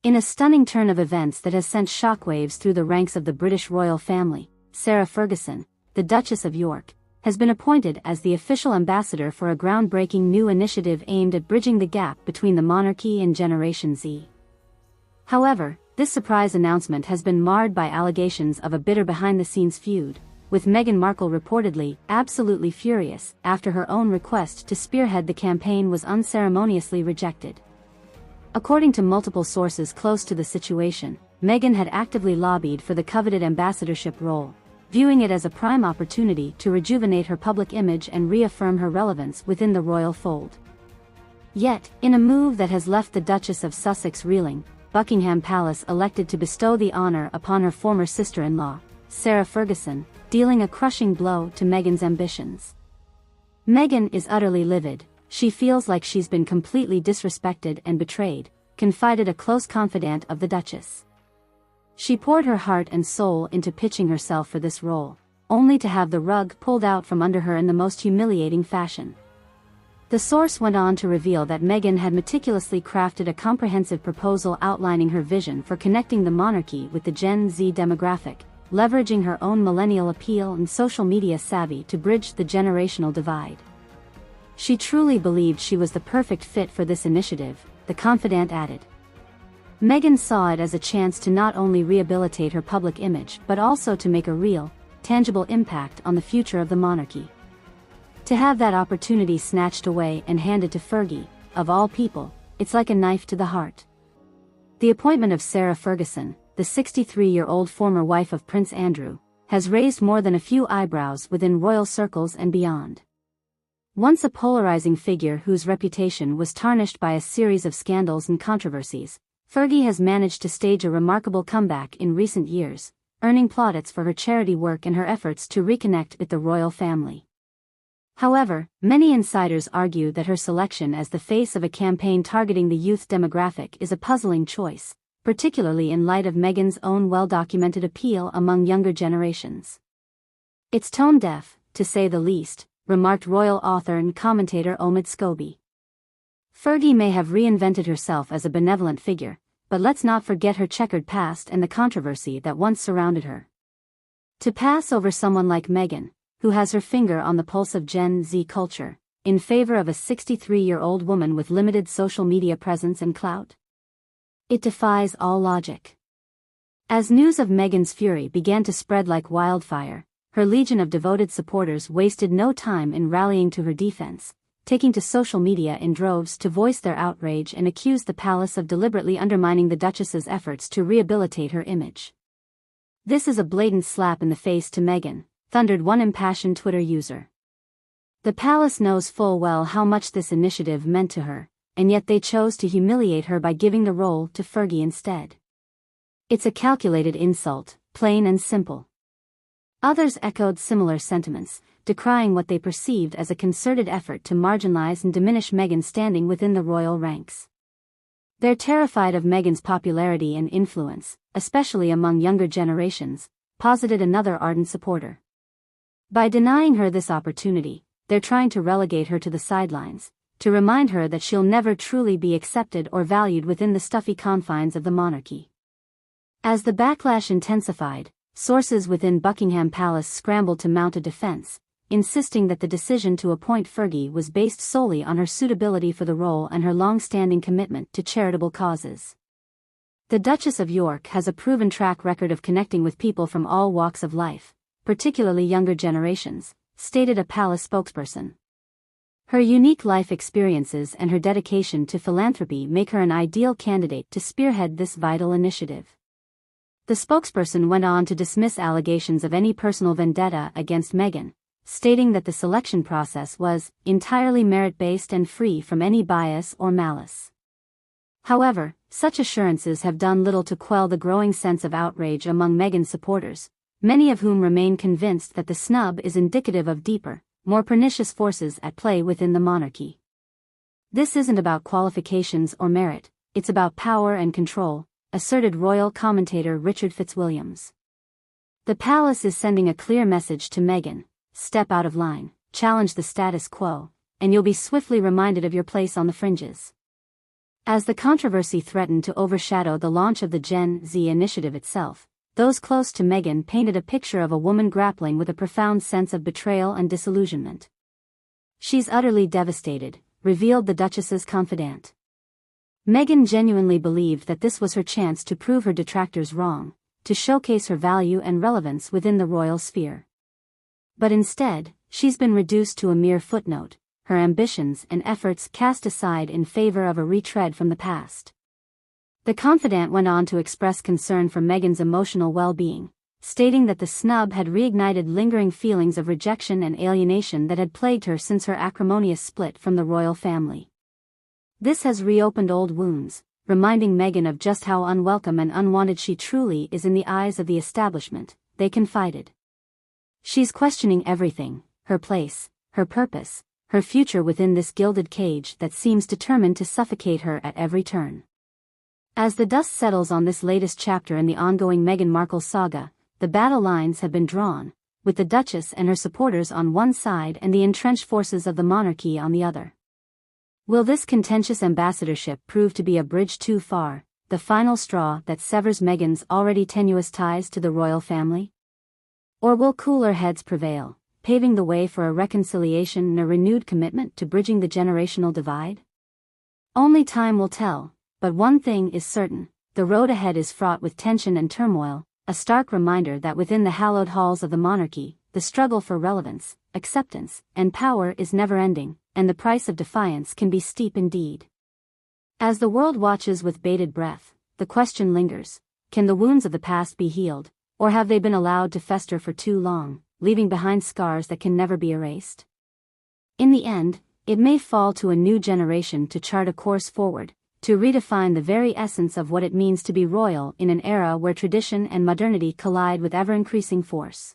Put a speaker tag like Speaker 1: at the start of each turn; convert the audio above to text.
Speaker 1: In a stunning turn of events that has sent shockwaves through the ranks of the British royal family, Sarah Ferguson, the Duchess of York, has been appointed as the official ambassador for a groundbreaking new initiative aimed at bridging the gap between the monarchy and Generation Z. However, this surprise announcement has been marred by allegations of a bitter behind-the-scenes feud, with Meghan Markle reportedly absolutely furious after her own request to spearhead the campaign was unceremoniously rejected. According to multiple sources close to the situation, Meghan had actively lobbied for the coveted ambassadorship role, viewing it as a prime opportunity to rejuvenate her public image and reaffirm her relevance within the royal fold. Yet, in a move that has left the Duchess of Sussex reeling, Buckingham Palace elected to bestow the honor upon her former sister-in-law, Sarah Ferguson, dealing a crushing blow to Meghan's ambitions. Meghan is utterly livid. She feels like she's been completely disrespected and betrayed, confided a close confidant of the Duchess. She poured her heart and soul into pitching herself for this role, only to have the rug pulled out from under her in the most humiliating fashion. The source went on to reveal that Meghan had meticulously crafted a comprehensive proposal outlining her vision for connecting the monarchy with the Gen Z demographic, leveraging her own millennial appeal and social media savvy to bridge the generational divide. She truly believed she was the perfect fit for this initiative, the confidant added. Meghan saw it as a chance to not only rehabilitate her public image but also to make a real, tangible impact on the future of the monarchy. To have that opportunity snatched away and handed to Fergie, of all people, it's like a knife to the heart. The appointment of Sarah Ferguson, the 63-year-old former wife of Prince Andrew, has raised more than a few eyebrows within royal circles and beyond. Once a polarizing figure whose reputation was tarnished by a series of scandals and controversies, Fergie has managed to stage a remarkable comeback in recent years, earning plaudits for her charity work and her efforts to reconnect with the royal family. However, many insiders argue that her selection as the face of a campaign targeting the youth demographic is a puzzling choice, particularly in light of Meghan's own well-documented appeal among younger generations. It's tone-deaf, to say the least, remarked royal author and commentator Omid Scobie. Fergie may have reinvented herself as a benevolent figure, but let's not forget her checkered past and the controversy that once surrounded her. To pass over someone like Meghan, who has her finger on the pulse of Gen Z culture, in favor of a 63-year-old woman with limited social media presence and clout? It defies all logic. As news of Meghan's fury began to spread like wildfire, her legion of devoted supporters wasted no time in rallying to her defense, taking to social media in droves to voice their outrage and accuse the palace of deliberately undermining the Duchess's efforts to rehabilitate her image. "This is a blatant slap in the face to Meghan," thundered one impassioned Twitter user. "The palace knows full well how much this initiative meant to her, and yet they chose to humiliate her by giving the role to Fergie instead. It's a calculated insult, plain and simple." Others echoed similar sentiments, decrying what they perceived as a concerted effort to marginalize and diminish Meghan's standing within the royal ranks. They're terrified of Meghan's popularity and influence, especially among younger generations, posited another ardent supporter. By denying her this opportunity, they're trying to relegate her to the sidelines, to remind her that she'll never truly be accepted or valued within the stuffy confines of the monarchy. As the backlash intensified, sources within Buckingham Palace scrambled to mount a defense, insisting that the decision to appoint Fergie was based solely on her suitability for the role and her long-standing commitment to charitable causes. The Duchess of York has a proven track record of connecting with people from all walks of life, particularly younger generations, stated a palace spokesperson. Her unique life experiences and her dedication to philanthropy make her an ideal candidate to spearhead this vital initiative. The spokesperson went on to dismiss allegations of any personal vendetta against Meghan, stating that the selection process was entirely merit-based and free from any bias or malice. However, such assurances have done little to quell the growing sense of outrage among Meghan's supporters, many of whom remain convinced that the snub is indicative of deeper, more pernicious forces at play within the monarchy. "This isn't about qualifications or merit, it's about power and control," asserted royal commentator Richard Fitzwilliams. "The palace is sending a clear message to Meghan: step out of line, challenge the status quo, and you'll be swiftly reminded of your place on the fringes." As the controversy threatened to overshadow the launch of the Gen Z initiative itself, those close to Meghan painted a picture of a woman grappling with a profound sense of betrayal and disillusionment. "She's utterly devastated," revealed the Duchess's confidant. Meghan genuinely believed that this was her chance to prove her detractors wrong, to showcase her value and relevance within the royal sphere. But instead, she's been reduced to a mere footnote, her ambitions and efforts cast aside in favor of a retread from the past. The confidant went on to express concern for Meghan's emotional well-being, stating that the snub had reignited lingering feelings of rejection and alienation that had plagued her since her acrimonious split from the royal family. "This has reopened old wounds, reminding Meghan of just how unwelcome and unwanted she truly is in the eyes of the establishment," they confided. "She's questioning everything, her place, her purpose, her future within this gilded cage that seems determined to suffocate her at every turn." As the dust settles on this latest chapter in the ongoing Meghan Markle saga, the battle lines have been drawn, with the Duchess and her supporters on one side and the entrenched forces of the monarchy on the other. Will this contentious ambassadorship prove to be a bridge too far, the final straw that severs Meghan's already tenuous ties to the royal family? Or will cooler heads prevail, paving the way for a reconciliation and a renewed commitment to bridging the generational divide? Only time will tell. But one thing is certain, the road ahead is fraught with tension and turmoil, a stark reminder that within the hallowed halls of the monarchy, the struggle for relevance, acceptance, and power is never-ending, and the price of defiance can be steep indeed. As the world watches with bated breath, the question lingers: can the wounds of the past be healed, or have they been allowed to fester for too long, leaving behind scars that can never be erased? In the end, it may fall to a new generation to chart a course forward, to redefine the very essence of what it means to be royal in an era where tradition and modernity collide with ever-increasing force.